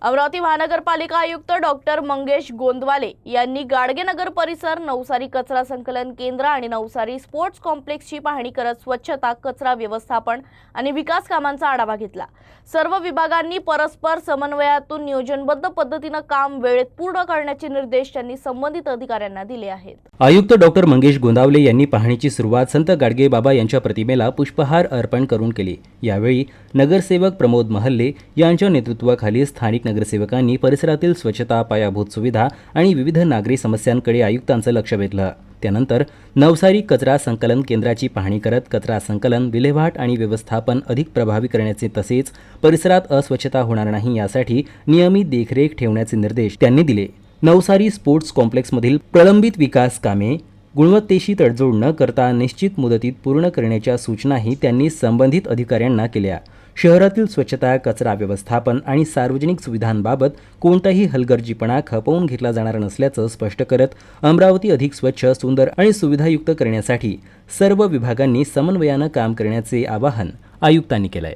अमरावती महानगरपालिका आयुक्त डॉक्टर मंगेश गोंदवाले यांनी गाडगे नगर परिसर, नवसारी कचरा संकलन केंद्र आणि नवसारी स्पोर्ट्स कॉम्प्लेक्सची पाहणी करत स्वच्छता, कचरा व्यवस्थापन आणि विकास कामांचा आढावा घेतला। सर्व विभागांनी परस्पर समन्वयातून नियोजनबद्ध पद्धतीने काम वेळेत पूर्ण करण्याचे निर्देश त्यांनी संबंधित अधिकाऱ्यांना दिले आहेत। आयुक्त डॉक्टर मंगेश गोंदावले यांनी पाहणीची सुरुवात संत गाडगे बाबा यांच्या प्रतिमेला पुष्पहार अर्पण करून केली। यावेळी नगरसेवक प्रमोद महल्ले यांच्या नेतृत्वाखाली स्थानिक नगरसेवकांनी परिसरातील स्वच्छता, पायाभूत सुविधा आणि विविध नागरी समस्यांकडे आयुक्तांचं लक्ष वेधलं। त्यानंतर नवसारी कचरा संकलन केंद्राची पाहणी करत कचरा संकलन, विल्हेवाट आणि व्यवस्थापन अधिक प्रभावी करण्याचे तसेच परिसरात अस्वच्छता होणार नाही यासाठी नियमित देखरेख ठेवण्याचे निर्देश त्यांनी दिले। नवसारी स्पोर्ट्स कॉम्प्लेक्समधील प्रलंबित विकास कामे गुणवत्तेशी तडजोड न करता निश्चित मुदतीत पूर्ण करण्याच्या सूचनाही त्यांनी संबंधित अधिकाऱ्यांना केल्या। शहरातील स्वच्छता, कचरा व्यवस्थापन आणि सार्वजनिक सुविधांबाबत कोणताही हलगर्जीपणा खपवून घेतला जाणार नसल्याचं स्पष्ट करत अमरावती अधिक स्वच्छ, सुंदर आणि सुविधायुक्त करण्यासाठी सर्व विभागांनी समन्वयानं काम करण्याचे आवाहन आयुक्तांनी केलंय।